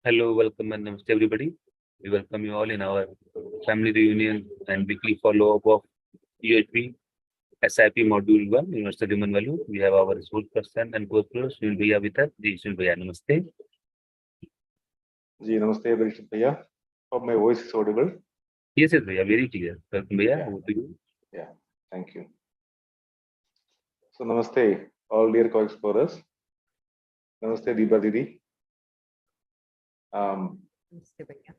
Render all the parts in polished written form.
Hello, welcome and namaste everybody. We welcome you all in our family reunion and weekly follow-up of UHV SIP Module 1, Universal Human Value. We have our resource person and co-host Sunil Bhaiya with us. Sunil Bhaiya, namaste. Ji, namaste, Parikshit Bhaiya. Hope my voice is audible. Yes, Bhaiya, very clear. Welcome, Bhaiya. Over to you. Yeah, thank you. So, namaste, all dear co-explorers. Namaste, Deepa Didi. Namaste, Bhaiya.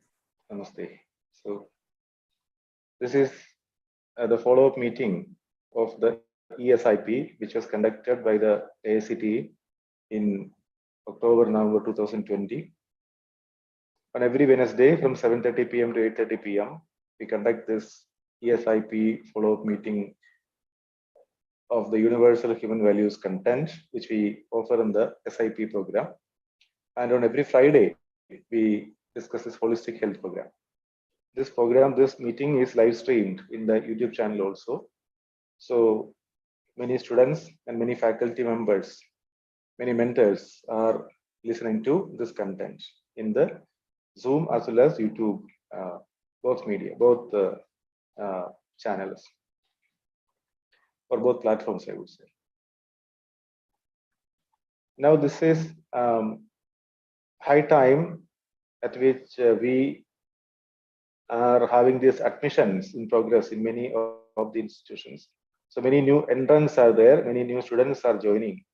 Namaste. So, this is the follow-up meeting of the eSIP, which was conducted by the AICTE in October-November 2020. On every Wednesday from 7:30 p.m. to 8:30 p.m., we conduct this eSIP follow-up meeting of the universal human values content, which we offer in the SIP program. And on every Friday, we discuss this holistic health program. This meeting is live streamed in the YouTube channel also. So many students and many faculty members, many mentors are listening to this content in the Zoom as well as YouTube, both media, both channels, or both platforms, I would say. Now this is high time at which we are having these admissions in progress in many of the institutions. So many new entrants are there, many new students are joining.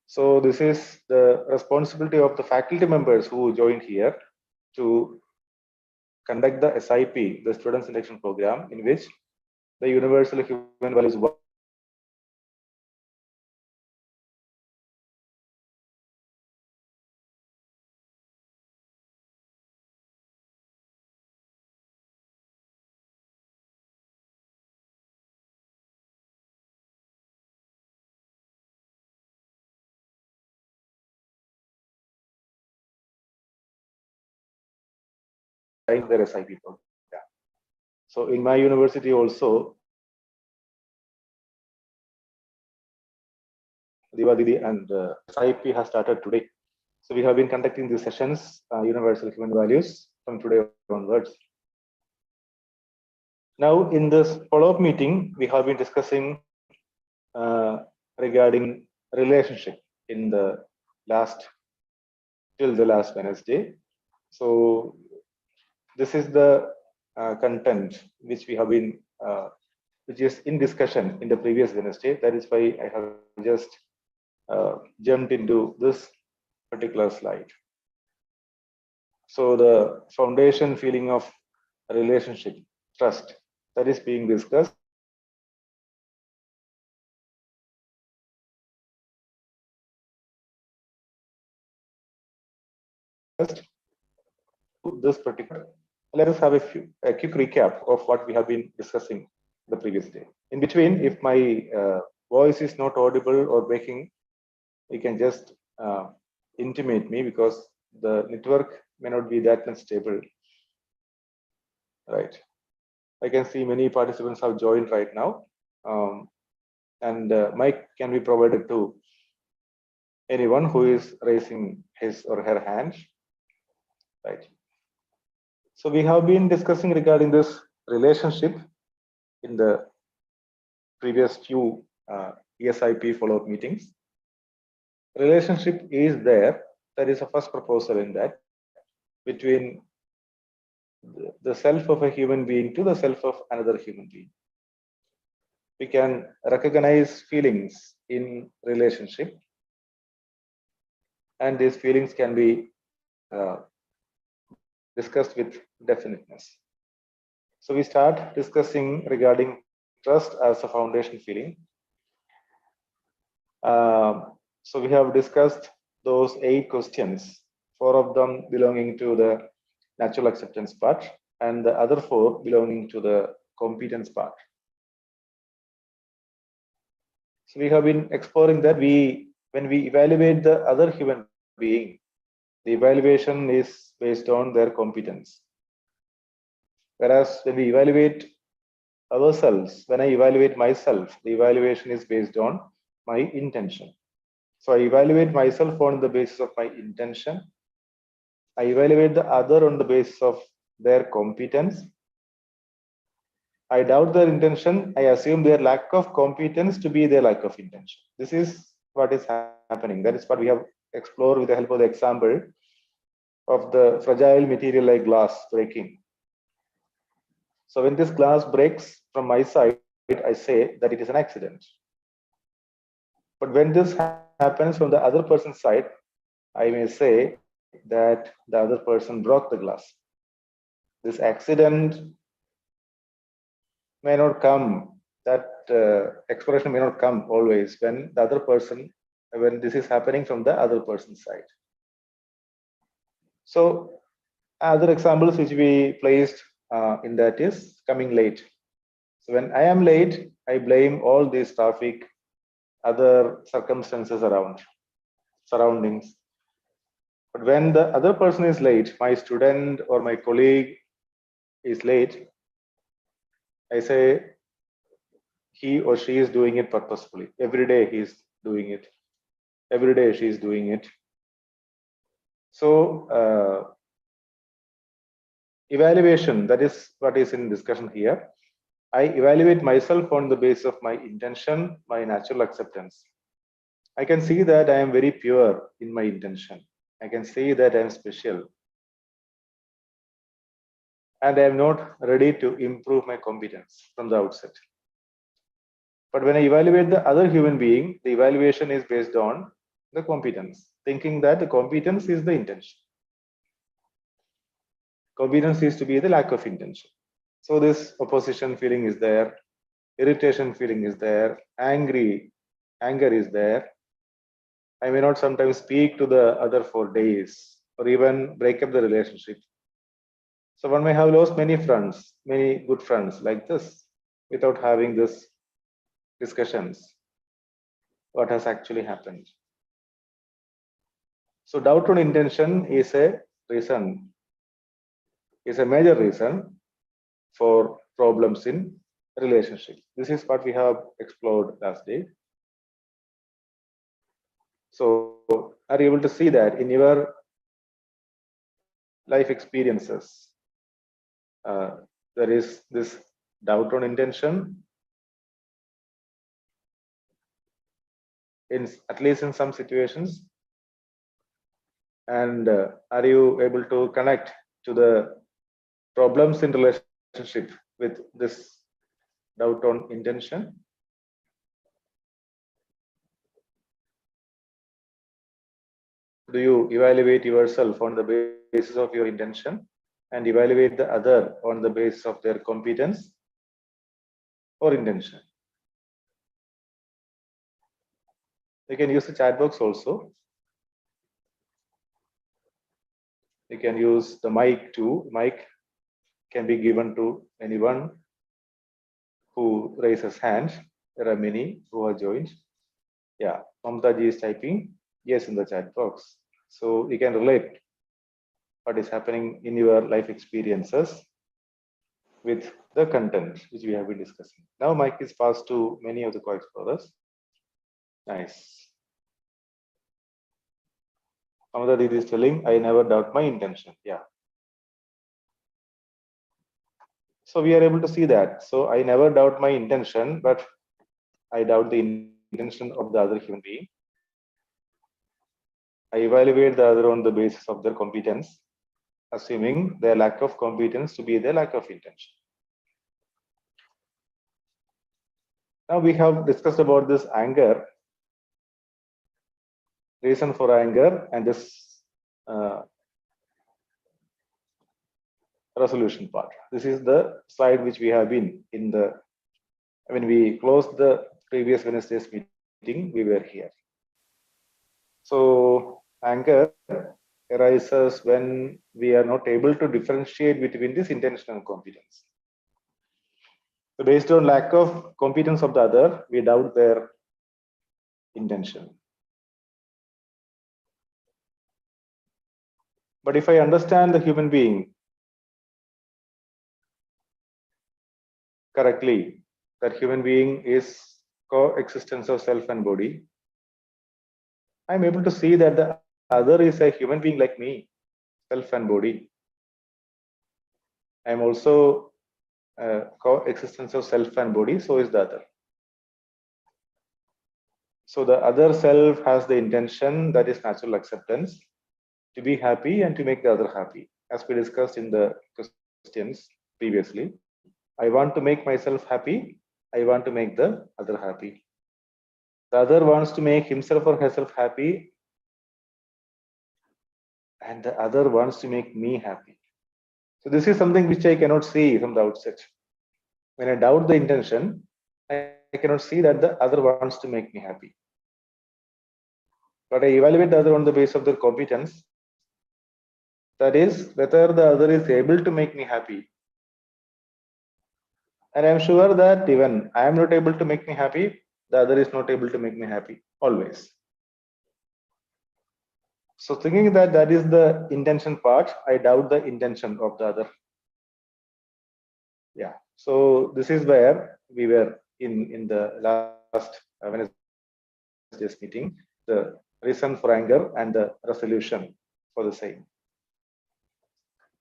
So this is the responsibility of the faculty members who joined here to conduct the SIP, the Student Selection Program, in which the universal human values their SIP program. So in my university also, Diwadidi and SIP has started today. So we have been conducting these sessions, universal human values, from today onwards. Now in this follow-up meeting, we have been discussing regarding relationship in the till the last Wednesday. So this is the content which we have been, which is in discussion in the previous Wednesday. That is why I have just jumped into this particular slide. So the foundation feeling of relationship, trust, that is being discussed. This particular, let us have a quick recap of what we have been discussing the previous day. In between, if my voice is not audible or breaking, you can just intimate me, because the network may not be that much stable. Right. I can see many participants have joined right now, and mic can be provided to anyone who is raising his or her hand. Right. So we have been discussing regarding this relationship in the previous few eSIP follow-up meetings. Relationship is there. That is a first proposal in that, between the self of a human being to the self of another human being. We can recognize feelings in relationship, and these feelings can be discussed with definiteness. So we start discussing regarding trust as a foundation feeling. So we have discussed those 8 questions, 4 of them belonging to the natural acceptance part, and the other 4 belonging to the competence part. So we have been exploring that when we evaluate the other human being, the evaluation is based on their competence. Whereas when we evaluate ourselves, when I evaluate myself, the evaluation is based on my intention. So I evaluate myself on the basis of my intention, I evaluate the other on the basis of their competence. I doubt their intention. I assume their lack of competence to be their lack of intention. This is what is happening. That is what we have explored with the help of the example of the fragile material like glass breaking. So when this glass breaks from my side, I say that it is an accident. But when this happens from the other person's side, I may say that the other person broke the glass. This accident may not come, that expression may not come always when the other person, when this is happening from the other person's side. So other examples which we placed in that is coming late. So when I am late, I blame all these traffic, other circumstances around, surroundings. But when the other person is late, my student or my colleague is late, I say he or she is doing it purposefully. Every day he is doing it. Every day she is doing it. So evaluation, that is what is in discussion here. I evaluate myself on the basis of my intention, my natural acceptance. I can see that I am very pure in my intention. I can see that I am special. And I am not ready to improve my competence from the outset. But when I evaluate the other human being, the evaluation is based on the competence, thinking that the competence is the intention. Competence is to be the lack of intention. So this opposition feeling is there, irritation feeling is there, anger is there. I may not sometimes speak to the other for days or even break up the relationship. So one may have lost many friends, many good friends like this without having this discussions. What has actually happened? So doubt on intention is a reason, is a major reason for problems in relationship. This is what we have explored last day. So are you able to see that in your life experiences? There is this doubt on intention, in at least in some situations. And are you able to connect to the problems in relationship with this doubt on intention? Do you evaluate yourself on the basis of your intention and evaluate the other on the basis of their competence or intention? You can use the chat box also. You can use the mic too. Mic can be given to anyone who raises hand. There are many who are joined. Yeah, Mamtaji is typing yes in the chat box. So you can relate what is happening in your life experiences with the content which we have been discussing. Now mic is passed to many of the co-explorers. Nice. Mamtaji is telling, I never doubt my intention. Yeah. So we are able to see that. So I never doubt my intention, but I doubt the intention of the other human being. I evaluate the other on the basis of their competence, assuming their lack of competence to be their lack of intention. Now we have discussed about this anger, reason for anger, and this resolution part. This is the slide which we have been in the, when we closed the previous Wednesday's meeting, we were here. So anger arises when we are not able to differentiate between this intention and competence. So based on lack of competence of the other, we doubt their intention. But if I understand the human being correctly, that human being is coexistence of self and body, I'm able to see that the other is a human being like me. self and body. I am also coexistence of self and body, so is the other. So the other self has the intention, that is natural acceptance, to be happy and to make the other happy. As we discussed in the questions previously, I want to make myself happy, I want to make the other happy. The other wants to make himself or herself happy, and the other wants to make me happy. So this is something which I cannot see from the outset. When I doubt the intention, I cannot see that the other wants to make me happy. But I evaluate the other on the basis of their competence. That is, whether the other is able to make me happy. And I am sure that even I am not able to make me happy, the other is not able to make me happy, always. So thinking that that is the intention part, I doubt the intention of the other. Yeah. So this is where we were in the last Wednesday's meeting, the reason for anger and the resolution for the same.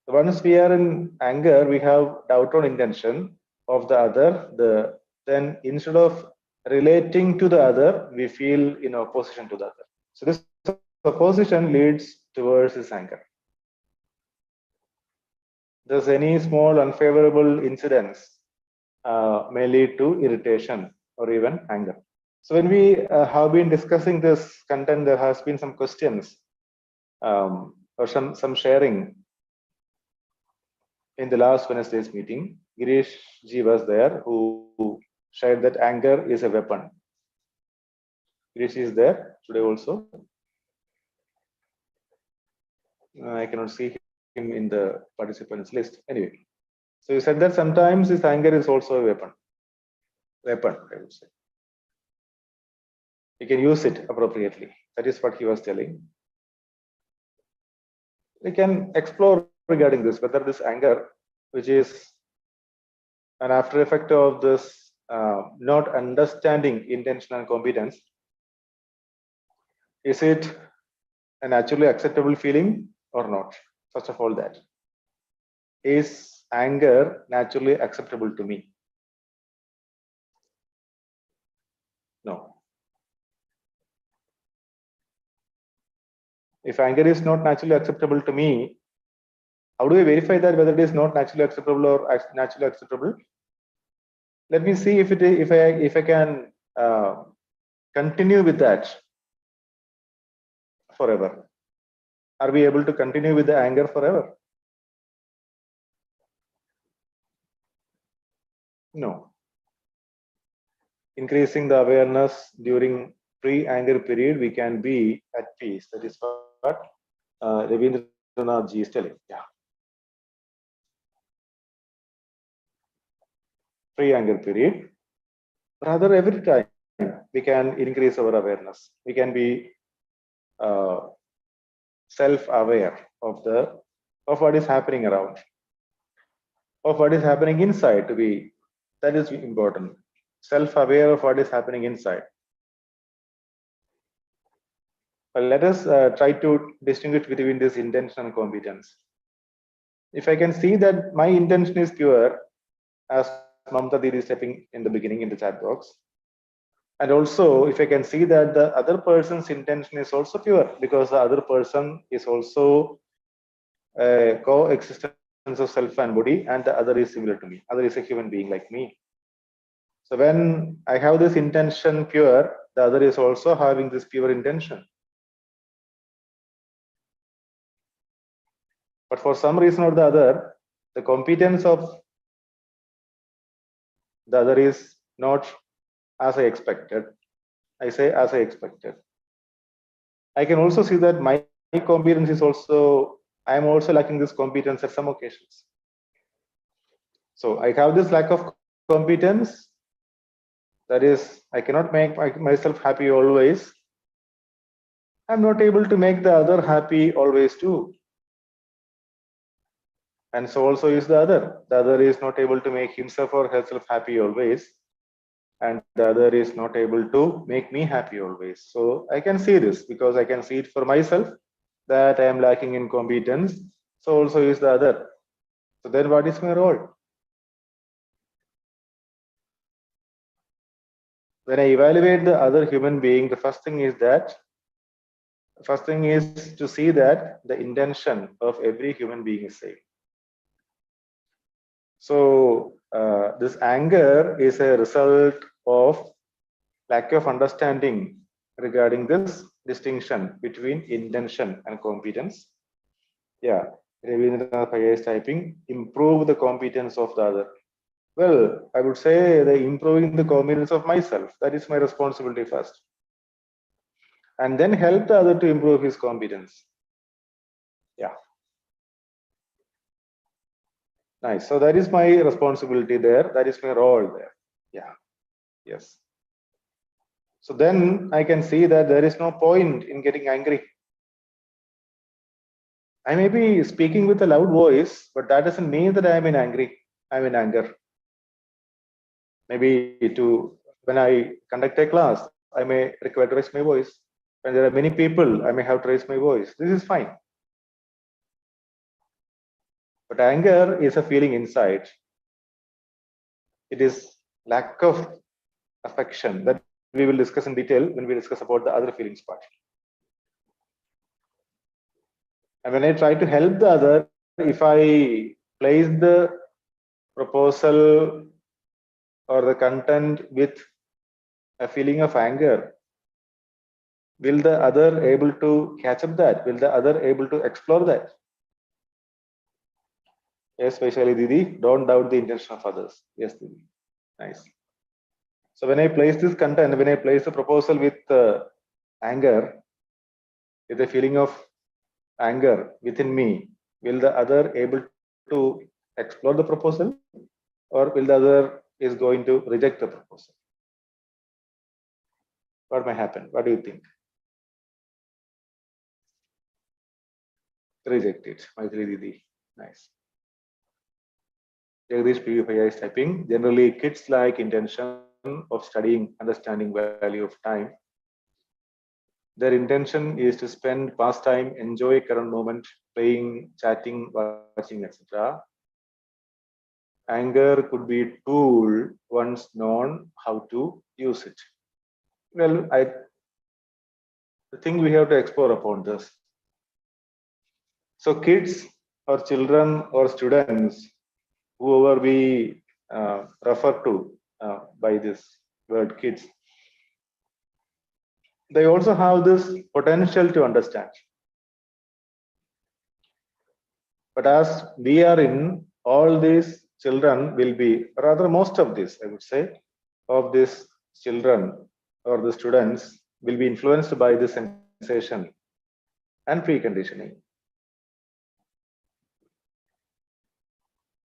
Once we are in anger, we have doubt on intention of the other. Then instead of relating to the other, we feel in opposition to the other. So this opposition leads towards this anger. Thus, any small unfavorable incidents may lead to irritation or even anger. So when we have been discussing this content, there has been some questions or some sharing in the last Wednesday's meeting. Girish ji was there, who shared that anger is a weapon. Girish is there today also. I cannot see him in the participants list. Anyway, so he said that sometimes this anger is also a weapon. Weapon, I would say. You can use it appropriately. That is what he was telling. We can explore regarding this, whether this anger, which is an after effect of this not understanding intention and competence, is it a naturally acceptable feeling or not? First of all, that. Is anger naturally acceptable to me? No. If anger is not naturally acceptable to me, how do I verify that whether it is not naturally acceptable or naturally acceptable? Let me see if I can continue with that forever. Are we able to continue with the anger forever? No. Increasing the awareness during pre-anger period, we can be at peace. That is what Ravindranath ji is telling. Yeah. Pre-anger period. Rather, every time we can increase our awareness. We can be self-aware of what is happening around, of what is happening inside. That is important. Self-aware of what is happening inside. Well, let us try to distinguish between this intention and competence. If I can see that my intention is pure, as Mamta Didi is stepping in the beginning in the chat box, and also if I can see that the other person's intention is also pure, because the other person is also a coexistence of self and body, and the other is similar to me. Other is a human being like me. So when I have this intention pure, the other is also having this pure intention. But for some reason or the other, the competence of the other is not as I expected. I say as I expected. I can also see that my competence is also, I am also lacking this competence at some occasions. So I have this lack of competence. That is, I cannot make myself happy always. I'm not able to make the other happy always too. And so also is the other. The other is not able to make himself or herself happy always. And the other is not able to make me happy always. So I can see this because I can see it for myself that I am lacking in competence. so also is the other. So then what is my role? When I evaluate the other human being, the first thing is to see that the intention of every human being is same. So this anger is a result of lack of understanding regarding this distinction between intention and competence. Yeah, Ravindra Paya is typing, improve the competence of the other. Well, I would say the improving the competence of myself. That is my responsibility first. And then help the other to improve his competence. Yeah. Nice. So that is my responsibility there. That is my role there. Yeah. Yes. So then I can see that there is no point in getting angry. I may be speaking with a loud voice, but that doesn't mean that I'm in anger. Maybe when I conduct a class, I may require to raise my voice. When there are many people, I may have to raise my voice. This is fine. But anger is a feeling inside. It is lack of affection that we will discuss in detail when we discuss about the other feelings part. And when I try to help the other, if I place the proposal or the content with a feeling of anger, will the other able to catch up that? Will the other able to explore that? Yes, Vaishali Didi, don't doubt the intention of others. Yes, Didi. Nice. So when I place this content, when I place the proposal with anger, with a feeling of anger within me, will the other able to explore the proposal, or will the other is going to reject the proposal? What may happen? What do you think? Reject it. Maithili Didi. Nice. Jagdish PV is typing. Generally, kids like intention of studying, understanding value of time. Their intention is to spend pastime, enjoy current moment, playing, chatting, watching, etc. Anger could be a tool once known how to use it. Well, I think we have to explore upon this. So kids or children or students, whoever we refer to by this word kids, they also have this potential to understand. But as we are in, all these children will be, rather most of this, I would say, of these children or the students will be influenced by the sensation and preconditioning.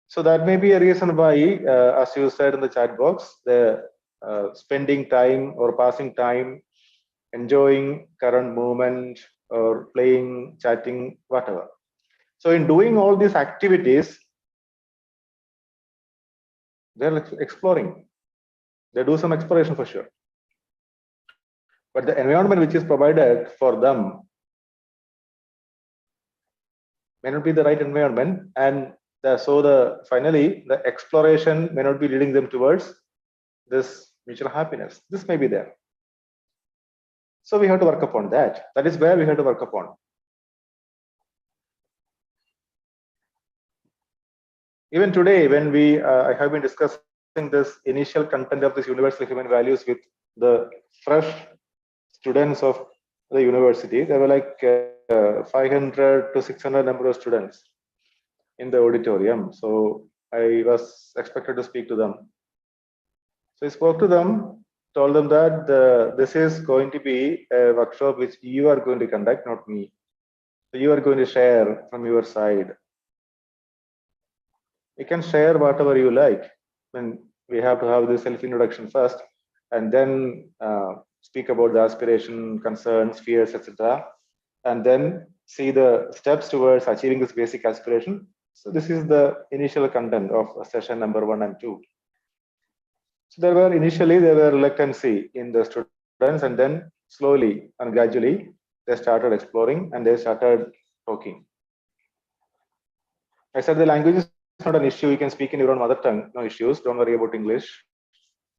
So that may be a reason why, as you said in the chat box, the spending time or passing time, enjoying current moment or playing, chatting, whatever. So in doing all these activities, they're exploring. They do some exploration for sure. But the environment which is provided for them may not be the right environment, and finally the exploration may not be leading them towards this mutual happiness. This may be there. So we have to work upon that. That is where we have to work upon. Even today, when I have been discussing this initial content of this universal human values with the fresh students of the university, there were like 500 to 600 number of students in the auditorium. So I was expected to speak to them. So I spoke to them, told them that this is going to be a workshop which you are going to conduct, not me. So you are going to share from your side. You can share whatever you like. When we have to have the self-introduction first, and then speak about the aspiration, concerns, fears, etc. And then see the steps towards achieving this basic aspiration. So this is the initial content of session number 1 and 2. So there were reluctancy in the students, and then slowly and gradually they started exploring and they started talking. I said the language is not an issue. You can speak in your own mother tongue, no issues. Don't worry about English.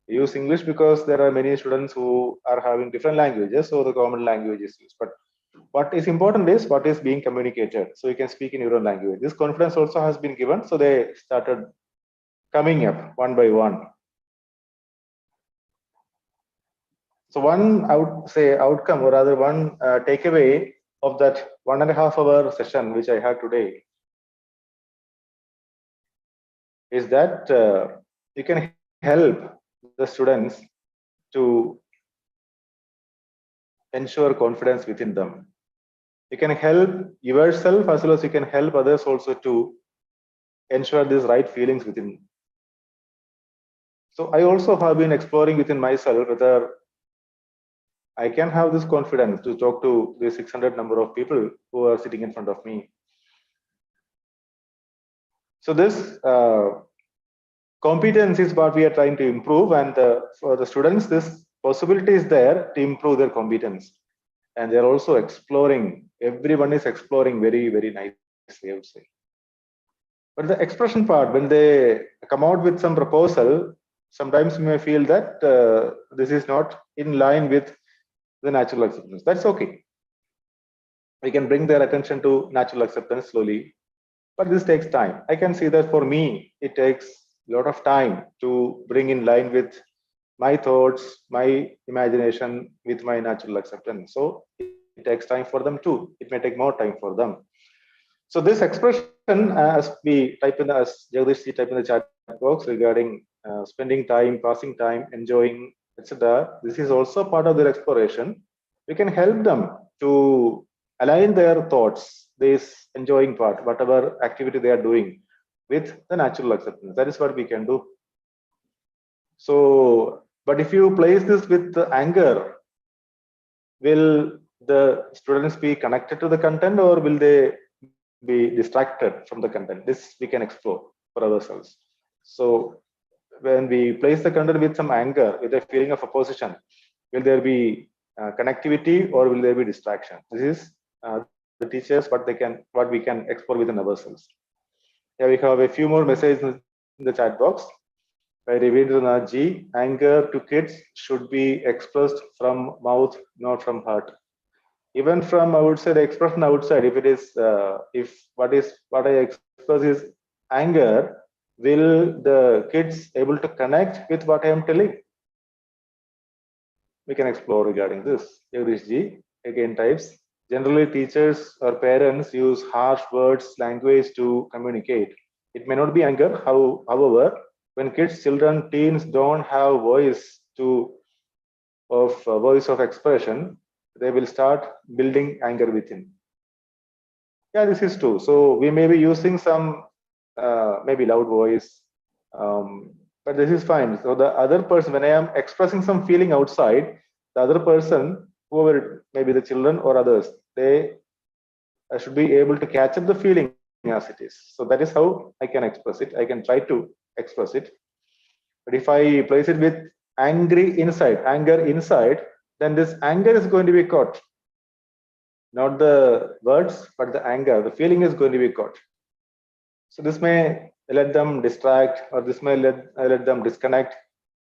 Use English because there are many students who are having different languages, so the common language is used. But what is important is what is being communicated. So you can speak in your own language. This confidence also has been given, so they started coming up one by one. So one, I would say, outcome, or rather one takeaway of that 1.5 hour session which I had today is that you can help the students to ensure confidence within them. You can help yourself as well as you can help others also to ensure these right feelings within. So I also have been exploring within myself whether I can have this confidence to talk to the 600 number of people who are sitting in front of me. So this competence is what we are trying to improve, and for the students, this possibility is there to improve their competence. And they're also exploring, everyone is exploring very, very nicely, I would say. But the expression part, when they come out with some proposal, sometimes you may feel that this is not in line with the natural acceptance. That's okay. We can bring their attention to natural acceptance slowly, but this takes time. I can see that for me, it takes a lot of time to bring in line with my thoughts, my imagination with my natural acceptance. So it takes time for them too. It may take more time for them. So this expression, as we type in, as Jagdish type in the chat box regarding spending time, passing time, enjoying, etc. This is also part of their exploration. We can help them to align their thoughts, this enjoying part, whatever activity they are doing, with the natural acceptance. That is what we can do. So, but if you place this with the anger, will the students be connected to the content, or will they be distracted from the content? This we can explore for ourselves. So when we place the content with some anger, with a feeling of opposition, will there be connectivity, or will there be distraction? This is the teachers what we can explore within ourselves. Yeah, we have a few more messages in the chat box. By Ravindranath Ji, anger to kids should be expressed from mouth, not from heart. Even from, I would say, the expression outside, if it is, if what I express is anger, will the kids able to connect with what I am telling? We can explore regarding this. Jagdish Ji again types, generally teachers or parents use harsh words, language to communicate. It may not be anger, however, when kids, children, teens don't have voice of expression, they will start building anger within. Yeah, this is true. So we may be using some maybe loud voice, but this is fine. So the other person, when I am expressing some feeling outside, the other person, whoever, maybe the children or others, they should be able to catch up the feeling as it is. So that is how I can express it. I can try to express it. But if I place it with anger inside, then this anger is going to be caught. Not the words, but the anger, the feeling is going to be caught. So this may let them distract, or this may let them disconnect.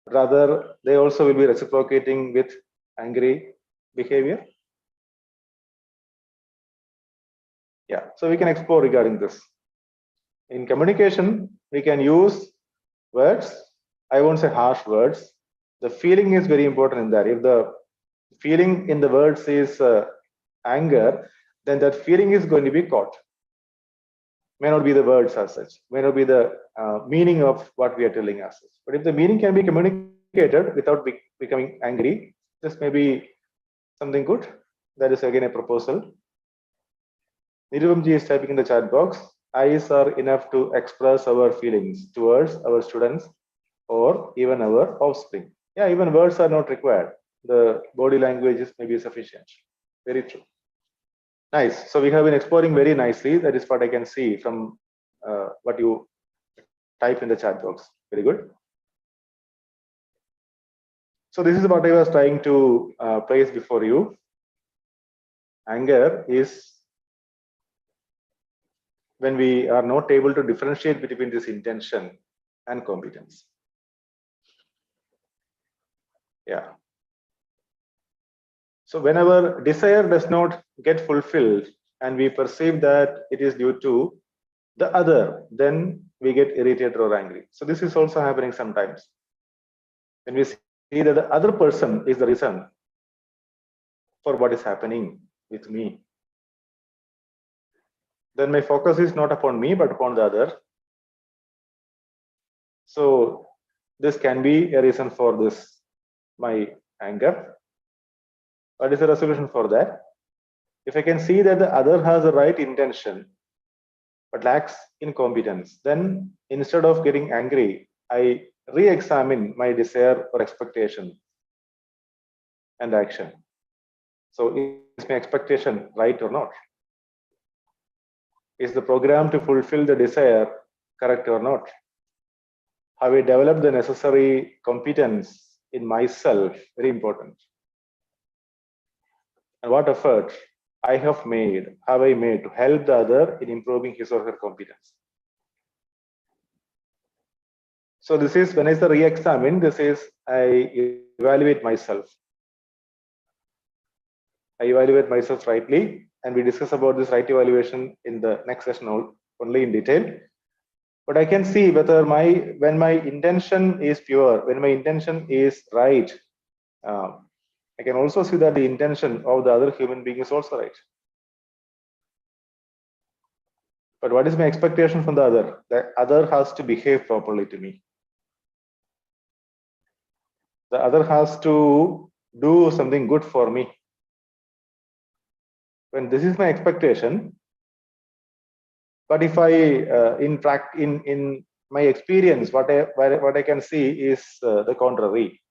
Rather, they also will be reciprocating with angry behavior. Yeah, so we can explore regarding this. In communication, we can use words. I won't say harsh words. The feeling is very important in that. If the feeling in the words is anger, then that feeling is going to be caught. May not be the words as such, may not be the meaning of what we are telling as such. But if the meaning can be communicated without becoming angry, this may be something good. That is again a proposal. Nirupamji is typing in the chat box, eyes are enough to express our feelings towards our students or even our offspring. Yeah, even words are not required. The body language is maybe sufficient. Very true. Nice. So we have been exploring very nicely. That is what I can see from what you type in the chat box. Very good. So this is what I was trying to place before you. Anger is when we are not able to differentiate between this intention and competence. Yeah. So whenever desire does not get fulfilled and we perceive that it is due to the other, then we get irritated or angry. So this is also happening sometimes. When we see that the other person is the reason for what is happening with me, then my focus is not upon me but upon the other. So this can be a reason for this, my anger. What is the resolution for that? If I can see that the other has the right intention but lacks in competence, then instead of getting angry, I re-examine my desire or expectation and action. So is my expectation right or not? Is the program to fulfill the desire correct or not? Have I developed the necessary competence in myself? Very important. And what effort have I made to help the other in improving his or her competence? So this is when I say re-examine, this is I evaluate myself. I evaluate myself rightly, and we discuss about this right evaluation in the next session only in detail. But I can see whether when my intention is pure, when my intention is right, I can also see that the intention of the other human being is also right. But what is my expectation from the other? The other has to behave properly to me. The other has to do something good for me. When this is my expectation, but if I in my experience, what I can see is the contrary.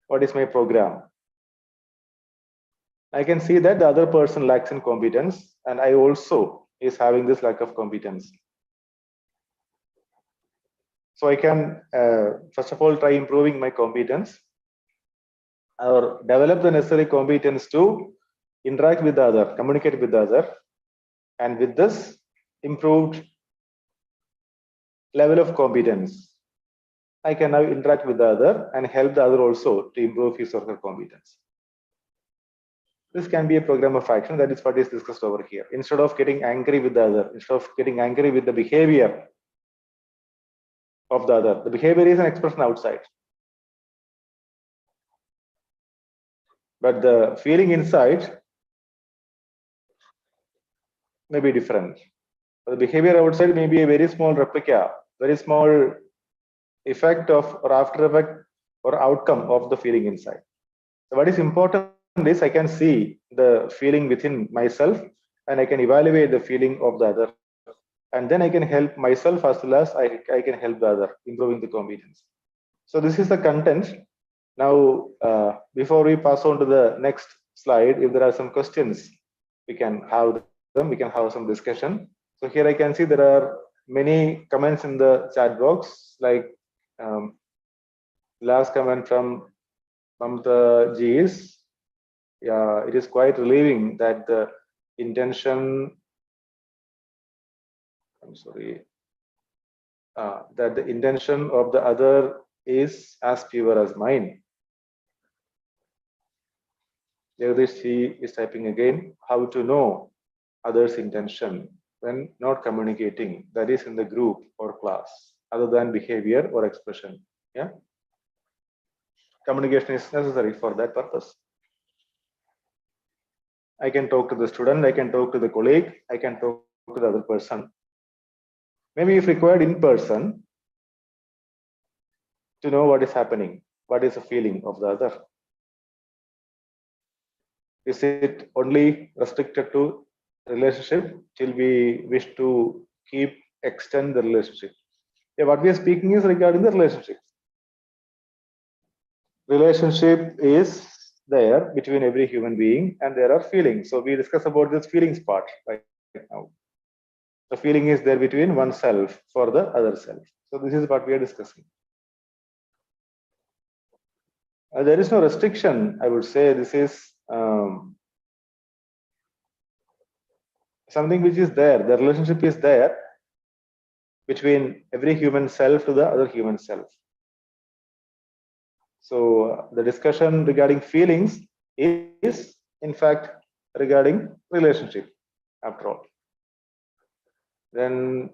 What is my program? I can see that the other person lacks in competence, and I also is having this lack of competence. So I can first of all try improving my competence or develop the necessary competence to interact with the other, communicate with the other, and with this improved level of competence, I can now interact with the other and help the other also to improve his or her competence. This can be a program of action. That is what is discussed over here. Instead of getting angry with the other, instead of getting angry with the behavior of the other, the behavior is an expression outside. But the feeling inside may be different. The behavior outside may be a very small replica, very small effect of or after effect or outcome of the feeling inside. So what is important is I can see the feeling within myself and I can evaluate the feeling of the other. And then I can help myself as well as I can help the other, improving the competence. So this is the content. Now, before we pass on to the next slide, if there are some questions, we can have them, we can have some discussion. So here I can see there are many comments in the chat box, like last comment from Mamta G is, yeah, it is quite relieving that the intention, I'm sorry, that the intention of the other is as pure as mine. Jagdish is typing again, how to know others' intention when not communicating, that is in the group or class, other than behavior or expression. Yeah, communication is necessary for that purpose. I can talk to the student, I can talk to the colleague, I can talk to the other person. Maybe if required in person, to know what is happening, what is the feeling of the other. Is it only restricted to relationship till we wish to extend the relationship? Yeah, what we are speaking is regarding the relationship. Relationship is there between every human being and there are feelings. So we discuss about this feelings part right now. The feeling is there between oneself for the other self. So this is what we are discussing. There is no restriction, I would say. This is something which is there, the relationship is there between every human self to the other human self. So the discussion regarding feelings is in fact regarding relationship after all. Then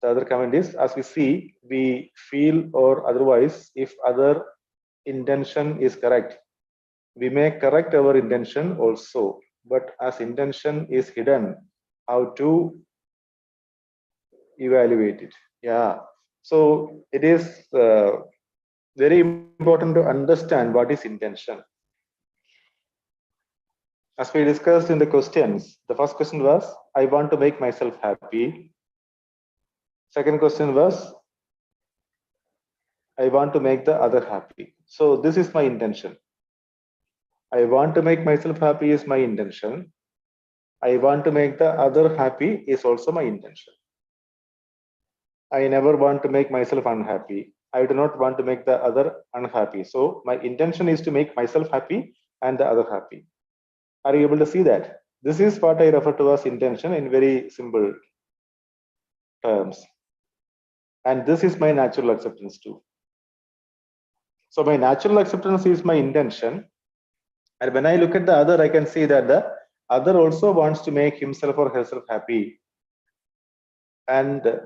the other comment is, as we see, we feel or otherwise if other intention is correct. We may correct our intention also, but as intention is hidden, how to evaluate it? Yeah. So it is very important to understand what is intention. As we discussed in the questions, the first question was, I want to make myself happy. Second question was, I want to make the other happy. So this is my intention. I want to make myself happy is my intention. I want to make the other happy is also my intention. I never want to make myself unhappy. I do not want to make the other unhappy. So my intention is to make myself happy and the other happy. Are you able to see that? This is what I refer to as intention in very simple terms. And this is my natural acceptance too. So my natural acceptance is my intention. And when I look at the other, I can see that the other also wants to make himself or herself happy. And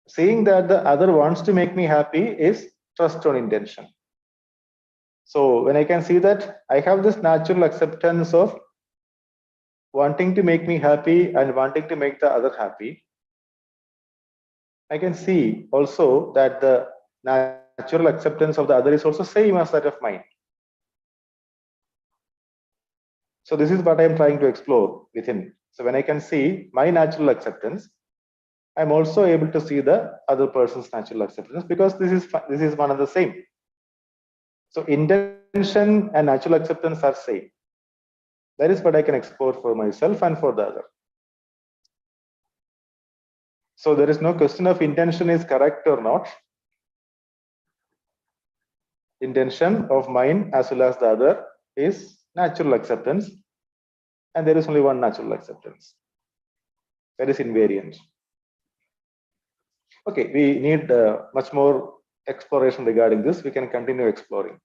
seeing that the other wants to make me happy is trust on intention. So when I can see that I have this natural acceptance of wanting to make me happy and wanting to make the other happy, I can see also that the natural acceptance of the other is also same as that of mine. So this is what I am trying to explore within. So when I can see my natural acceptance, I'm also able to see the other person's natural acceptance, because this is one and the same. So intention and natural acceptance are same. That is what I can explore for myself and for the other. So there is no question of intention is correct or not. Intention of mine as well as the other is natural acceptance, and there is only one natural acceptance. That is invariant. Okay, we need much more exploration regarding this. We can continue exploring.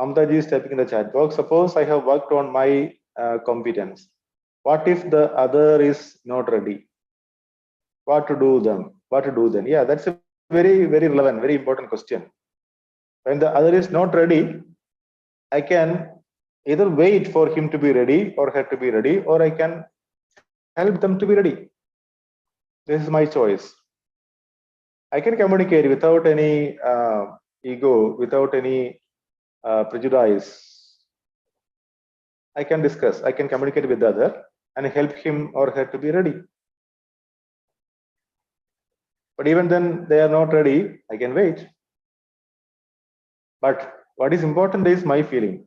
Mamtaji is typing in the chat box. Suppose I have worked on my competence. What if the other is not ready? What to do then? What to do then? Yeah, that's a very, very relevant, very important question. When the other is not ready, I can either wait for him to be ready or her to be ready, or I can help them to be ready. This is my choice. I can communicate without any ego, without any prejudice. I can discuss, I can communicate with the other and help him or her to be ready. But even then they are not ready, I can wait. But what is important is my feeling.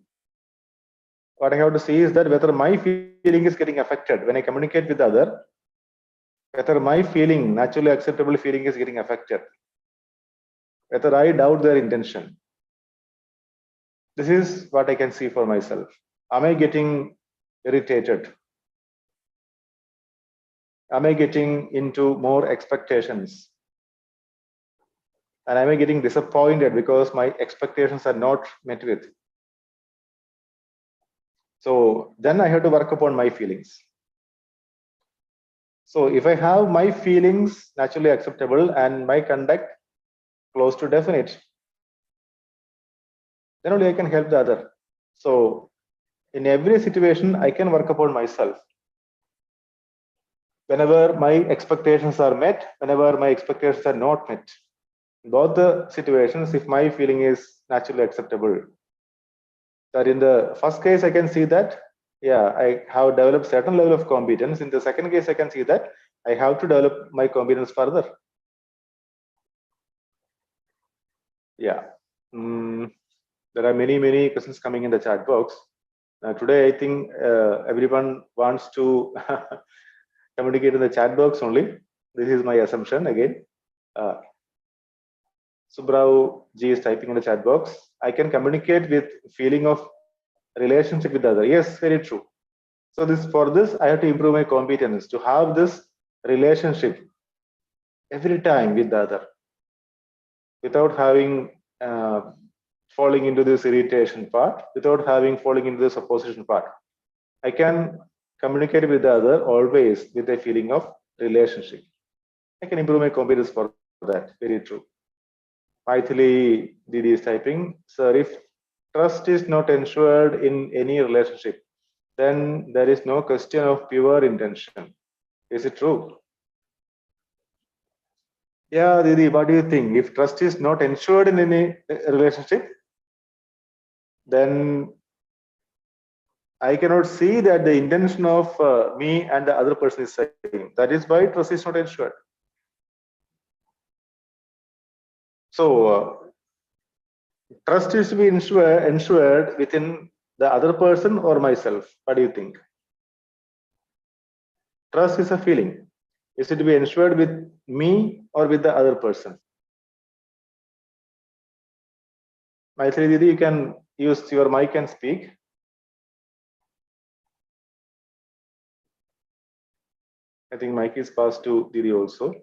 What I have to see is that whether my feeling is getting affected when I communicate with the other, whether my feeling, naturally acceptable feeling, is getting affected, whether I doubt their intention. This is what I can see for myself. Am I getting irritated? Am I getting into more expectations? And am I getting disappointed because my expectations are not met with? So then I have to work upon my feelings. So if I have my feelings naturally acceptable and my conduct close to definite, then only I can help the other. So in every situation, I can work upon myself. Whenever my expectations are met, whenever my expectations are not met, both the situations, if my feeling is naturally acceptable, that in the first case, I can see that, yeah, I have developed certain level of competence. In the second case, I can see that I have to develop my competence further. Yeah. There are many questions coming in the chat box. Today, I think everyone wants to communicate in the chat box only. This is my assumption again. Subrao G is typing in the chat box. I can communicate with feeling of relationship with the other. Yes, very true. So for this, I have to improve my competence to have this relationship every time with the other, without having falling into this irritation part, without having falling into this opposition part. I can communicate with the other always with a feeling of relationship. I can improve my competence for that. Very true. Maithili Didi is typing, sir, if trust is not ensured in any relationship, then there is no question of pure intention. Is it true? Yeah, Didi, what do you think? If trust is not ensured in any relationship, then I cannot see that the intention of me and the other person is same. That is why trust is not ensured. So trust is to be ensured within the other person or myself. What do you think? Trust is a feeling. Is it to be ensured with me or with the other person? Maithili Didi, you can use your mic and speak. I think mic is passed to Didi also.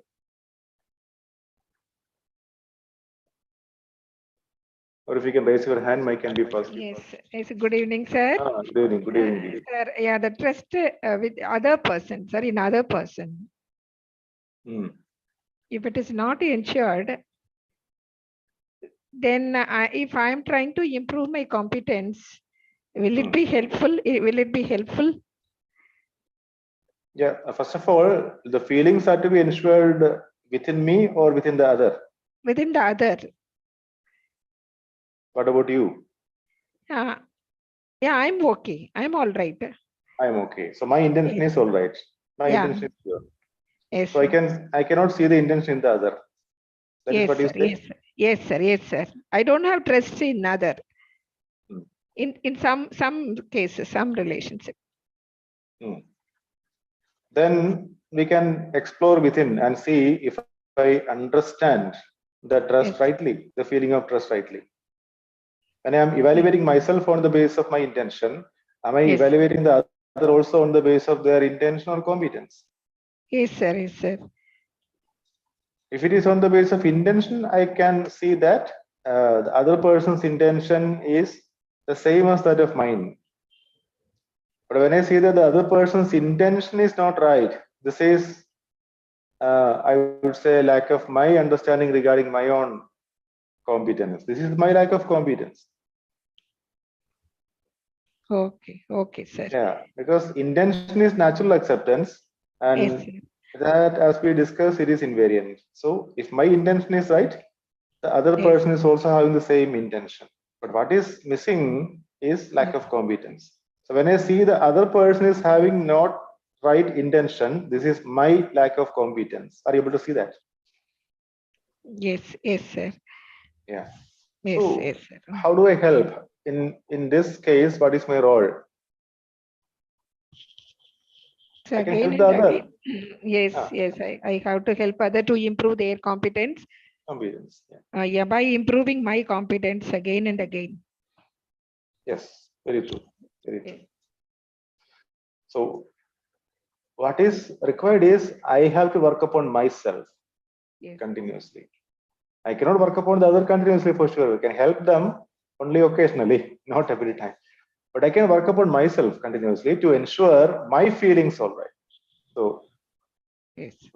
Or if you can raise your hand, mic can be passed. Yes, yes. Good evening, sir. Good evening, Didi. Sir, yeah, the trust with other person, sir, in other person. If it is not ensured, then if I am trying to improve my competence, will it be helpful? Will it be helpful? Yeah, first of all, the feelings are to be ensured within me or within the other? Within the other. What about you? Yeah, I'm okay. I'm all right. I'm okay. So my intention is all right. My intention is pure. Yes. So I cannot see the intention in the other. That is what you say? Yes, sir. Yes, sir. I don't have trust in other. In some cases, some relationship. Then we can explore within and see if I understand the trust rightly, the feeling of trust rightly. When I am evaluating myself on the basis of my intention, am I evaluating the other also on the basis of their intention or competence? Yes, sir. Yes, sir. If it is on the basis of intention, I can see that the other person's intention is the same as that of mine. But when I see that the other person's intention is not right, this is, I would say, lack of my understanding regarding my own competence. This is my lack of competence. Okay, sir. Yeah, because intention is natural acceptance, and that, as we discussed, it is invariant. So if my intention is right, the other person is also having the same intention. But what is missing is lack of competence. So when I see the other person is having not right intention, this is my lack of competence. Are you able to see that? Yes, sir. Yeah. Yes, sir. How do I help? In this case, what is my role? So I can help the other. Yes, I have to help other to improve their competence. By improving my competence again and again. Yes, very true. Very true. So what is required is I have to work upon myself continuously. I cannot work upon the other continuously for sure. We can help them only occasionally, not every time. But I can work upon myself continuously to ensure my feelings all right. So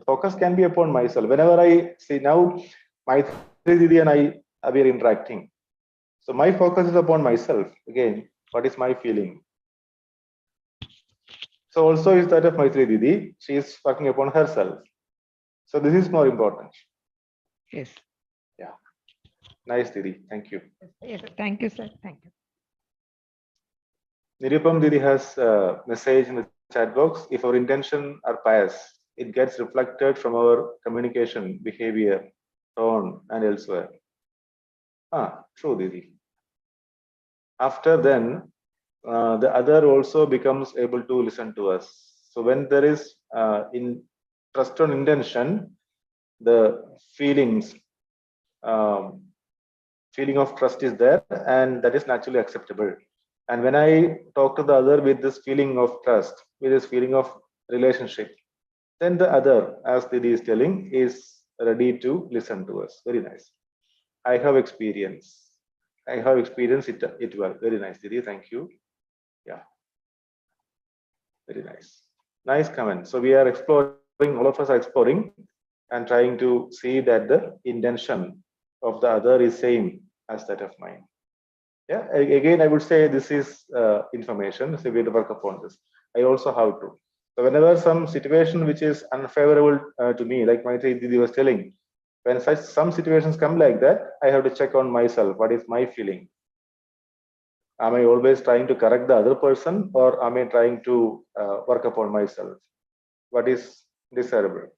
focus can be upon myself. Whenever I see now, my Didi and I are interacting. So my focus is upon myself. Again, what is my feeling? So also is that of Maithili Didi. She is working upon herself. So this is more important. Yes. Yeah. Nice, Didi. Thank you. Yes, thank you, sir. Thank you. Nirupam Didi has a message in the chat box. If our intention are pious, it gets reflected from our communication, behavior, tone, and elsewhere. True, Didi. After then, the other also becomes able to listen to us. So when there is in trust on intention, the feelings, feeling of trust is there, and that is naturally acceptable. And when I talk to the other with this feeling of trust, with this feeling of relationship, then the other, as Didi is telling, is ready to listen to us. Very nice. I have experience. I have experienced it well. Very nice, Didi. Thank you. Yeah. Very nice. Nice comment. So we are exploring, all of us are exploring and trying to see that the intention of the other is same as that of mine. Yeah, again, I would say this is information, so we have to work upon this. I also have to. So whenever some situation which is unfavorable to me, like my Didi was telling, when some situations come like that, I have to check on myself. What is my feeling? Am I always trying to correct the other person, or am I trying to work upon myself? What is desirable?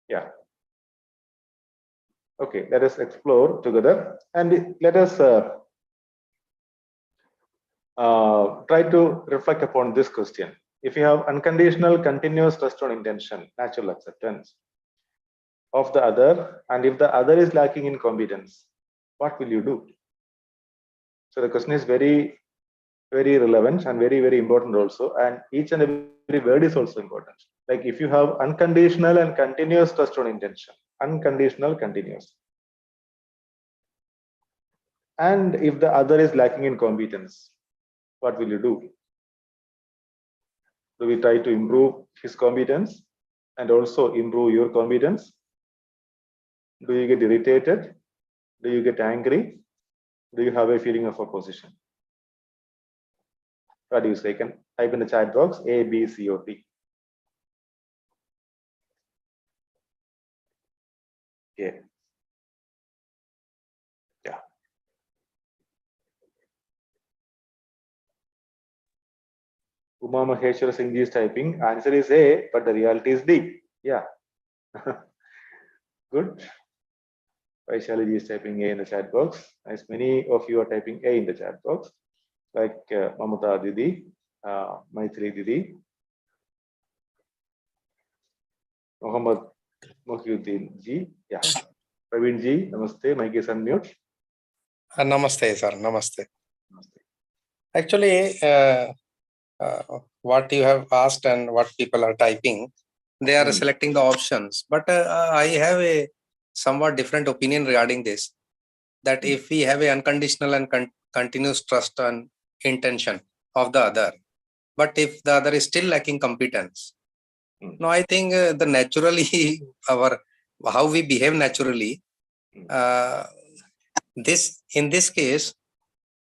Yeah. Okay, let us explore together and let us try to reflect upon this question. If you have unconditional, continuous trust on intention, natural acceptance of the other, and if the other is lacking in competence, what will you do? So the question is very, very relevant and very, very important also. And each and every word is also important. Like if you have unconditional and continuous trust on intention, unconditional, continuous. And if the other is lacking in competence, what will you do? Do we try to improve his competence and also improve your competence? Do you get irritated? Do you get angry? Do you have a feeling of opposition? What do you say? Can type in the chat box A, B, C, or D. Yeah. Yeah. Uma Maheshwar Singh is typing. Answer is A, but the reality is D. Yeah. Good. Vaishali is typing A in the chat box. As many of you are typing A in the chat box, like Mamata Didi, Maitri Didi, Mohammed Mohyuddin ji. Yeah. Praveen ji, namaste. Mic is unmute. Namaste, sir. Namaste. Actually, what you have asked and what people are typing, they are selecting the options. But I have a somewhat different opinion regarding this. That if we have a unconditional and continuous trust and intention of the other, but if the other is still lacking competence, no, I think the naturally how we behave naturally. In this case,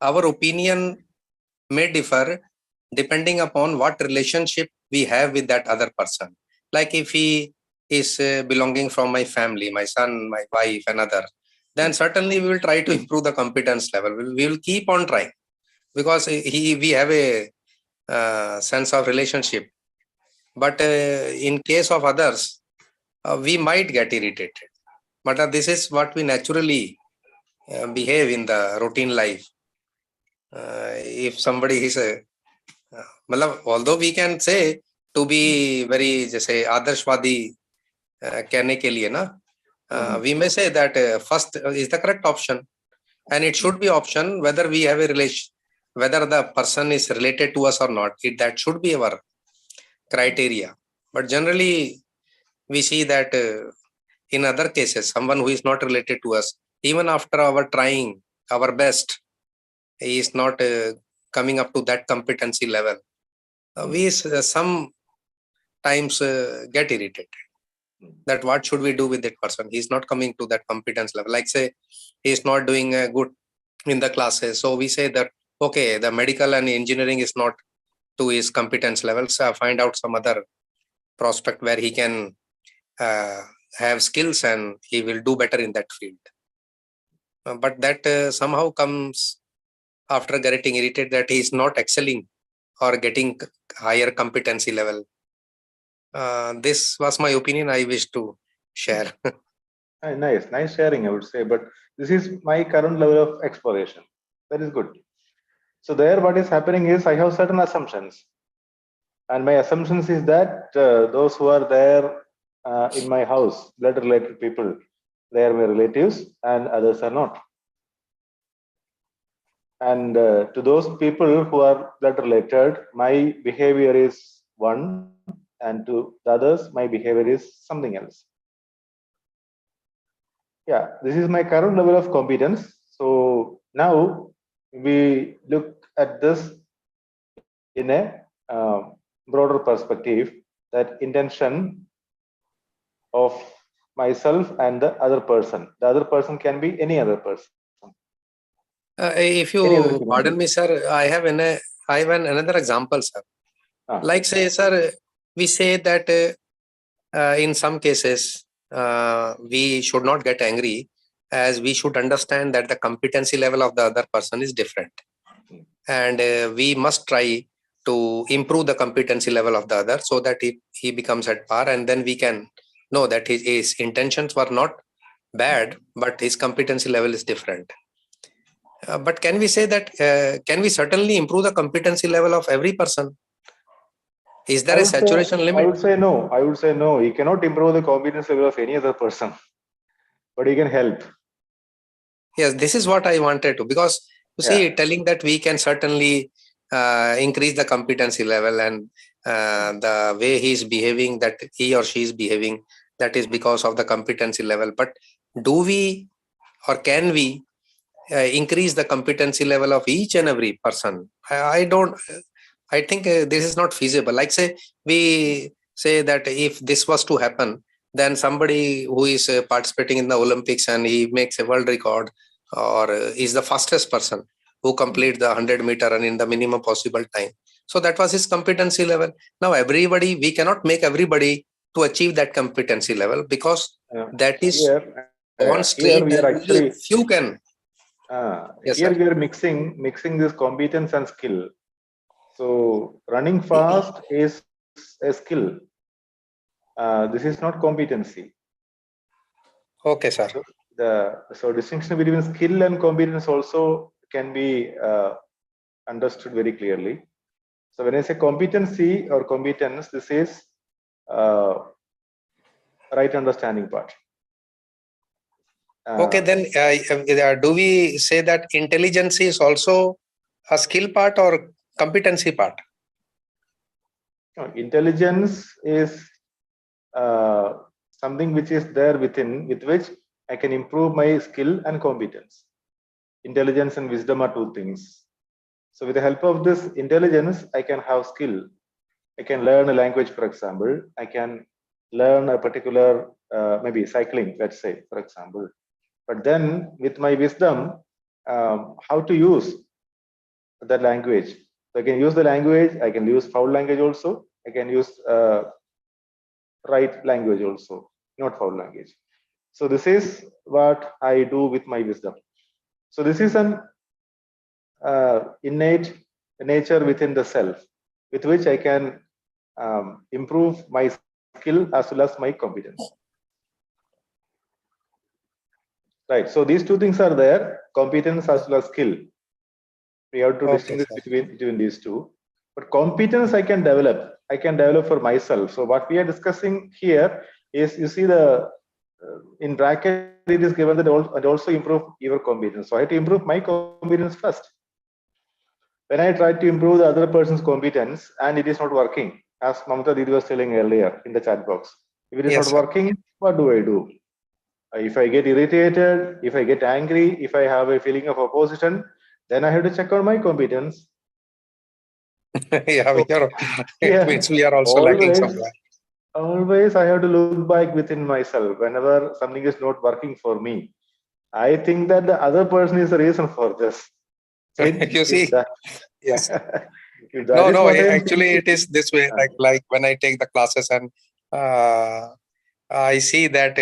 our opinion may differ depending upon what relationship we have with that other person. Like if he is belonging from my family, my son, my wife, another, then certainly we will try to improve the competence level. We will keep on trying because we have a sense of relationship. But in case of others, we might get irritated. But this is what we naturally behave in the routine life. If somebody is although we can say to be very जैसे आदर्शवादी कहने के लिए ना we may say that first is the correct option, and it should be option whether we have a relation, whether the person is related to us or not. That should be our criteria. But generally we see that in other cases, someone who is not related to us, even after our trying our best, he is not coming up to that competency level. We sometimes get irritated that what should we do with that person? He's not coming to that competence level. Like say, he's not doing good in the classes. So we say that, okay, the medical and engineering is not to his competence level. So find out some other prospect where he can have skills and he will do better in that field. But that somehow comes after getting irritated that he is not excelling or getting higher competency level. This was my opinion I wish to share. Nice sharing, I would say. But this is my current level of exploration. That is good. So there, what is happening is I have certain assumptions. And my assumptions is that those who are there in my house, blood-related people, they are my relatives, and others are not. And to those people who are blood related, my behavior is one, and to the others, my behavior is something else. Yeah, this is my current level of competence. So now we look at this in a broader perspective, that intention of myself and the other person. The other person can be any other person. If you pardon me, sir, I have another example, sir. Like say, sir, we say that in some cases we should not get angry, as we should understand that the competency level of the other person is different, and we must try to improve the competency level of the other so that he becomes at par, and then we can know that his intentions were not bad, but his competency level is different. But can we say that, can we certainly improve the competency level of every person? Is there a saturation limit? I would say no. I would say no. You cannot improve the competence level of any other person, but you can help. Yes, this is what I wanted to, because you see, telling that we can certainly increase the competency level, and the way he is behaving, that he or she is behaving, that is because of the competency level. But do we, or can we increase the competency level of each and every person? I think this is not feasible. Like say, we say that if this was to happen, then somebody who is participating in the Olympics and he makes a world record, or is the fastest person who complete the 100-meter run in the minimum possible time. So that was his competency level. Now everybody, we cannot make everybody to achieve that competency level, because that is on stream, we are actually few can. Yes, here we are mixing this competence and skill. So running fast is a skill. This is not competency. Okay, sir. So distinction between skill and competence also can be understood very clearly. So when I say competency or competence, this is right understanding part. Okay, then do we say that intelligence is also a skill part or competency part? No, intelligence is something which is there within, with which I can improve my skill and competence. Intelligence and wisdom are two things. So with the help of this intelligence, I can have skill. I can learn a language, for example. I can learn a particular, maybe cycling, let's say, for example. But then with my wisdom, how to use that language. So I can use the language, I can use foul language also. I can use right language also, not foul language. So this is what I do with my wisdom. So this is an innate nature within the self, with which I can improve my skill as well as my competence. Right. So these two things are there: competence as well as skill. We have to distinguish between these two. But competence I can develop. I can develop for myself. So what we are discussing here is, you see the in bracket it is given that also improve your competence. So I have to improve my competence first. When I try to improve the other person's competence and it is not working, as Mamata Didi was telling earlier in the chat box, if it is not working, what do I do? If I get irritated, if I get angry, if I have a feeling of opposition, then I have to check on my competence. It means we are also lacking somewhere. Always I have to look back within myself whenever something is not working for me. I think that the other person is the reason for this. You see, yes. Actually it is this way. Like when I take the classes and I see that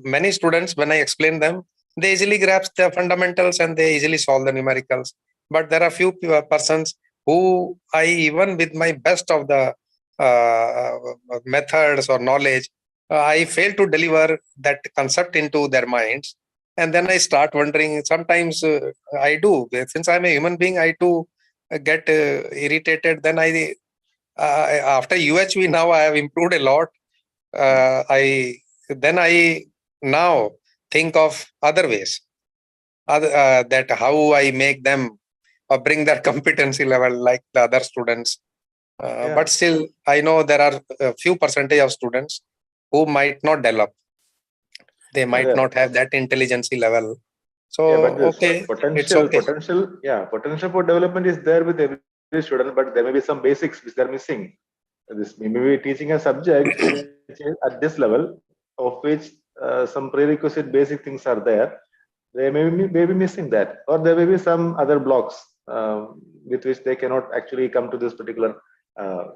many students, when I explain them, they easily grasp the fundamentals and they easily solve the numericals. But there are few persons who I, even with my best of the methods or knowledge, I fail to deliver that concept into their minds. And then I start wondering, sometimes I do, since I'm a human being, I too get irritated. Then after UHV now I have improved a lot. I then I now think of other ways, that how I make them bring their competency level like the other students. But still, I know there are a few percentage of students who might not develop. They might not have that intelligence level. So, but this okay, it's potential, okay. potential for development is there with every student, but there may be some basics which they're missing. This maybe teaching a subject which is at this level, of which some prerequisite basic things are there. They may be missing that, or there may be some other blocks with which they cannot actually come to this particular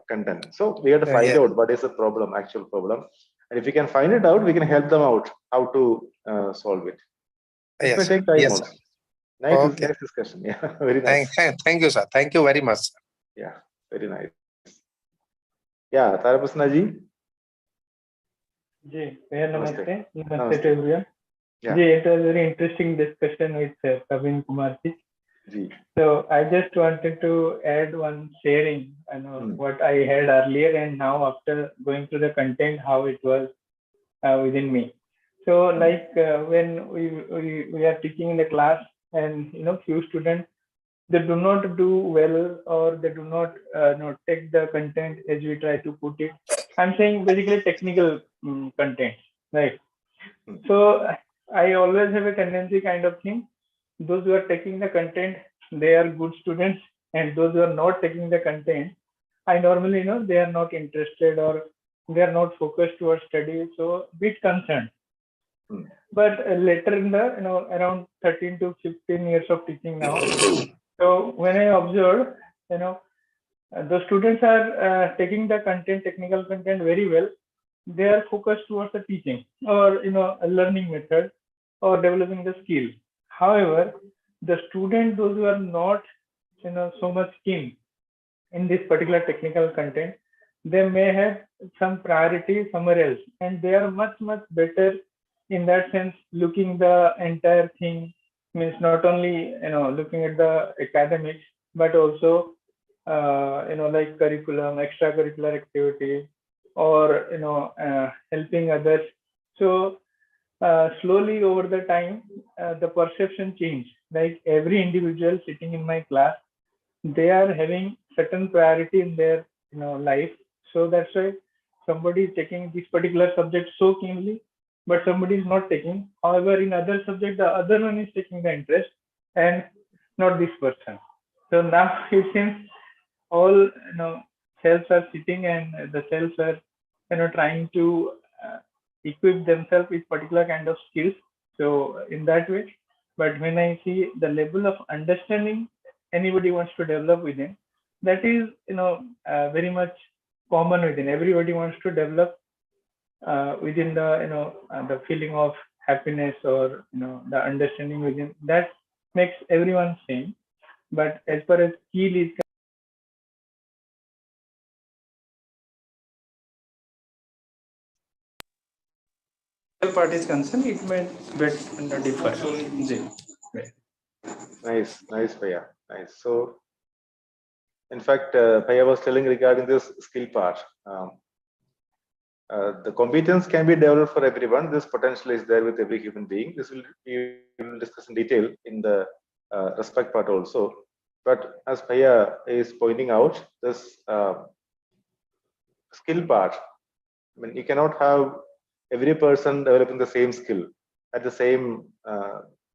content. So we have to find out what is the problem, actual problem, and if we can find it out, we can help them out how to solve it. It may take time also. Nice discussion. Yeah, very nice. Thank you, sir. Thank you very much, sir. Yeah, very nice. Yeah, Tarapasna ji. Ji, namaste. Namaste to everyone. Yeah. Ji, it was a very interesting discussion with Praveen Kumar ji. Ji. So I just wanted to add one sharing, what I had earlier and now after going through the content, how it was within me. So like when we are teaching in the class, and few students, they do not do well, or they do not take the content as we try to put it. I'm saying basically technical content, right? So I always have a tendency kind of thing. Those who are taking the content, they are good students, and those who are not taking the content, I normally they are not interested, or they are not focused towards study, so bit concerned. But later in the around 13 to 15 years of teaching now, so when I observed, the students are taking the content, technical content very well. They are focused towards the teaching, or a learning method, or developing the skill. However, the student, those who are not so much keen in this particular technical content, they may have some priority somewhere else, and they are much better in that sense, looking the entire thing, means not only looking at the academics, but also like curriculum, extracurricular activity, or helping others. So slowly over the time, the perception changed. Like every individual sitting in my class, they are having certain priority in their life. So that's why somebody is taking this particular subject so keenly, but somebody is not taking. However, in other subject, the other one is taking the interest, and not this person. So now it seems all cells are sitting, and the cells are trying to equip themselves with particular kind of skills. So in that way, but when I see the level of understanding anybody wants to develop within, that is very much common within. Everybody wants to develop within the the feeling of happiness, or the understanding within, that makes everyone same. But as far as skill is part is concerned, it may differ. Nice, Paya. Nice. So, in fact, Paya was telling regarding this skill part. The competence can be developed for everyone. This potential is there with every human being. This we will discuss in detail in the respect part also. But as Paya is pointing out, this skill part, I mean, you cannot have every person developing the same skill at the same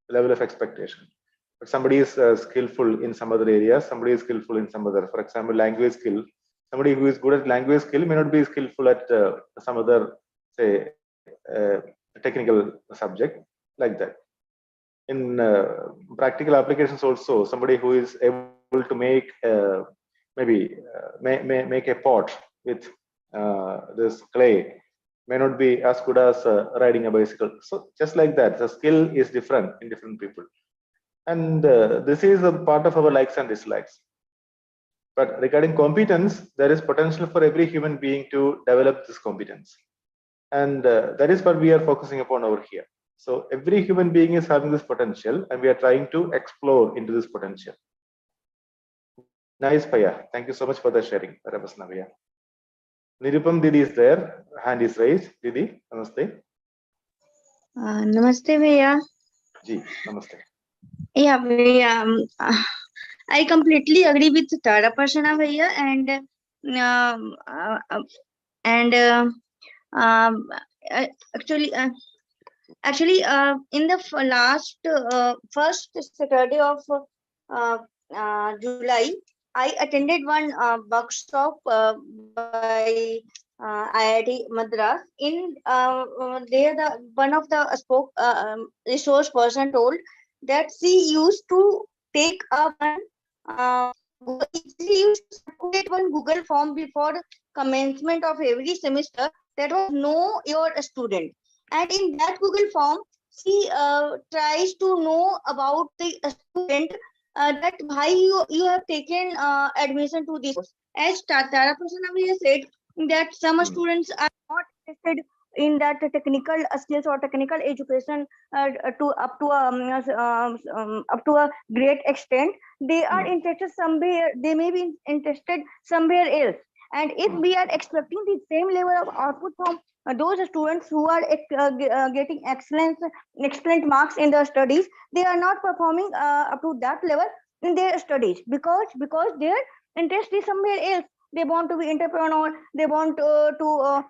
level of expectation. But somebody is skillful in some other areas, somebody is skillful in some other. For example, language skill. Somebody who is good at language skill may not be skillful at some other, say, technical subject, like that. In practical applications also, somebody who is able to make make a pot with this clay may not be as good as riding a bicycle. So just like that, the skill is different in different people. And this is a part of our likes and dislikes. But regarding competence, there is potential for every human being to develop this competence. And that is what we are focusing upon over here. So every human being is having this potential, and we are trying to explore into this potential. Nice, Paya. Thank you so much for the sharing, Nirupam Didi is there. Hand is raised. Didi, namaste. Namaste, Bhaiya. Ji, namaste. Yeah, Bhaiya. I completely agree with Tara Persona, Bhaiya, um, uh, uh, and um, actually, in the last first Saturday of July, I attended one workshop by IIT Madras. In there, one of the resource person told that she used to take a one she used to circulate one Google form before commencement of every semester that was know your student, and in that Google form she tries to know about the student, that why you have taken admission to this course. As Tara Prasanna said, that some students are not interested in that technical skills or technical education to up to a great extent. They are interested somewhere, they may be interested somewhere else, and if we are expecting the same level of output from those students who are getting excellent marks in their studies, they are not performing up to that level in their studies, because their interest is somewhere else. They want to be entrepreneur, they want to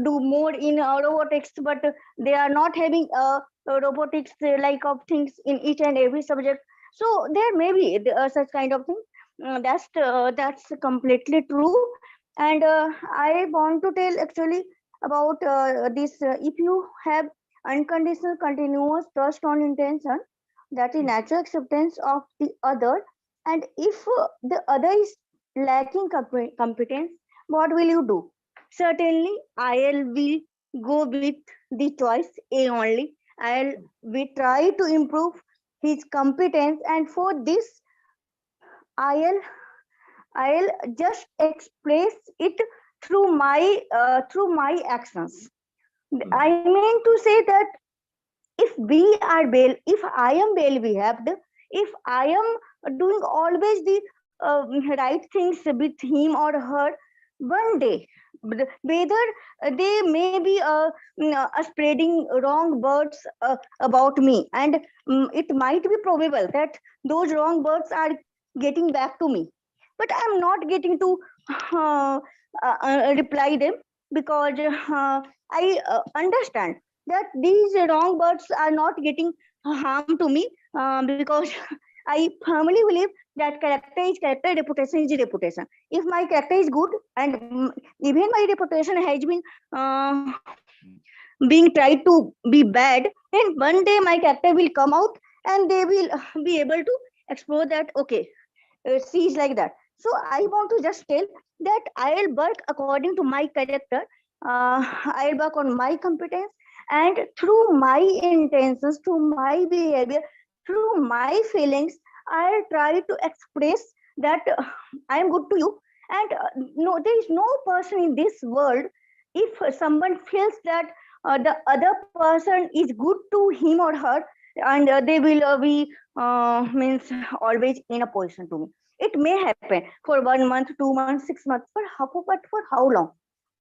do more in robotics, but they are not having robotics like of things in each and every subject. So there may be such kind of thing. That's completely true. And I want to tell actually about this. If you have unconditional continuous trust on intention, that is natural acceptance of the other, and if the other is lacking competence, what will you do? Certainly I'll will go with the choice A only. We try to improve his competence, and for this i'll I'll just express it through my actions. I mean to say that if we are well, if I am well behaved, if I am doing always the right things with him or her, one day, whether they may be spreading wrong words about me, and it might be probable that those wrong words are getting back to me, but I'm not getting to reply them, because I understand that these wrong words are not getting harm to me, because I firmly believe that character is character, reputation is reputation. If my character is good, and even my reputation has been being tried to be bad, then one day my character will come out, and they will be able to explore that, okay, she is like that. So I want to just tell that I'll work according to my character, I'll work on my competence, and through my intentions, through my behavior, through my feelings, I'll try to express that I am good to you. And no, there is no person in this world, if someone feels that the other person is good to him or her, and they will be means always in a position to me. It may happen for 1 month, 2 months, 6 months, but for how long?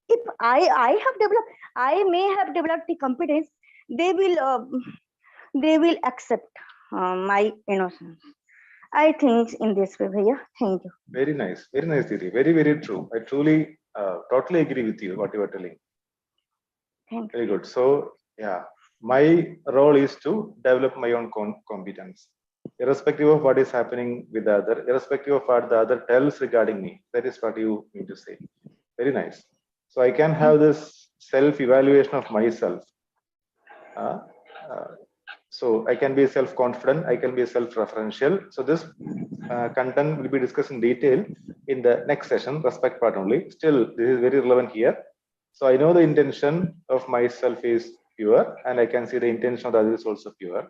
If I may have developed the competence, they will accept my innocence. I think in this way, Bhaiya. Thank you. Very nice, Didi. Very, very true. I truly, totally agree with you, what you are telling. Thank you. Very good. So, yeah, my role is to develop my own competence, irrespective of what is happening with the other, irrespective of what the other tells regarding me. That is what you mean to say. Very nice. So I can have this self-evaluation of myself. So I can be self-confident, I can be self-referential. So this content will be discussed in detail in the next session, respect part only. Still, this is very relevant here. So I know the intention of myself is pure, and I can see the intention of the other is also pure.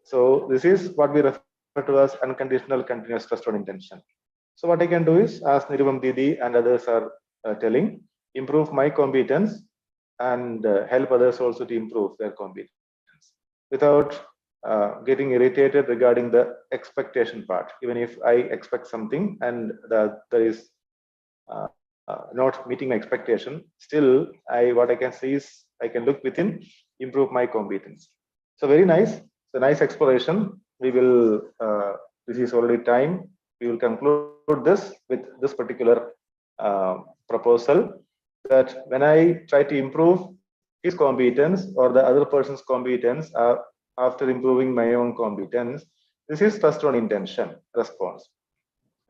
So this is what we refer to as unconditional continuous trust on intention. So what I can do is, as Nirubam Didi and others are telling, improve my competence and help others also to improve their competence without getting irritated regarding the expectation part. Even if I expect something and there is not meeting my expectation, still what I can say is I can look within improve my competence. So very nice. It's a nice exploration. We will, this is already time. We will conclude this with this particular proposal, that when I try to improve his competence or the other person's competence after improving my own competence, this is trust on intention response.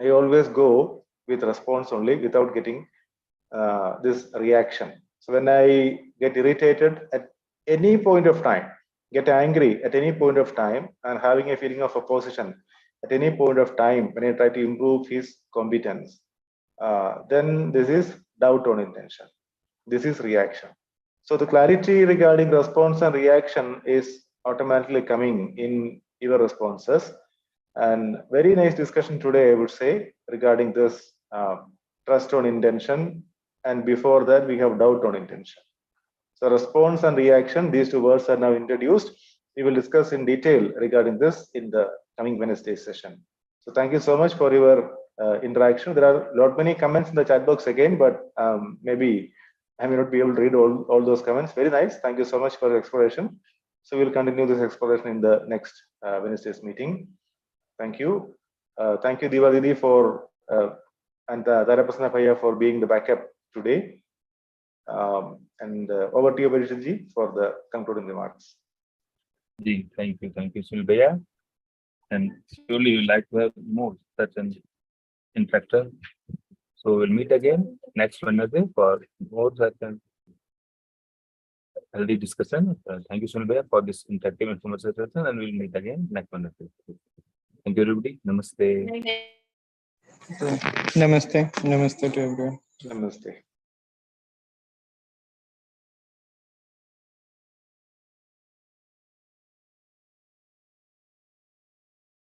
I always go with response only without getting this reaction. So when I get irritated at any point of time, get angry at any point of time, and having a feeling of opposition at any point of time when I try to improve his competence, then this is doubt on intention. This is reaction. So the clarity regarding response and reaction is automatically coming in your responses. And very nice discussion today, I would say, regarding this trust on intention. And before that, we have doubt on intention. So response and reaction, these two words are now introduced. We will discuss in detail regarding this in the coming Wednesday session. So thank you so much for your interaction. There are a lot many comments in the chat box again, but maybe I may not be able to read all those comments. Very nice. Thank you so much for the exploration. So we'll continue this exploration in the next Wednesday's meeting. Thank you. Thank you, Diva Didi, for and Daraprasana Bhaiya for being the backup today. And over to you, Parishit, for the concluding remarks. Thank you, Sunil Bhaiya. And surely you like to have more such an interactor. So we'll meet again next Wednesday for more such an healthy discussion. Thank you, Sunil Bhaiya, for this interactive information session, and we'll meet again next Wednesday. Thank you, everybody. Namaste. Namaste. Namaste to everyone. Namaste.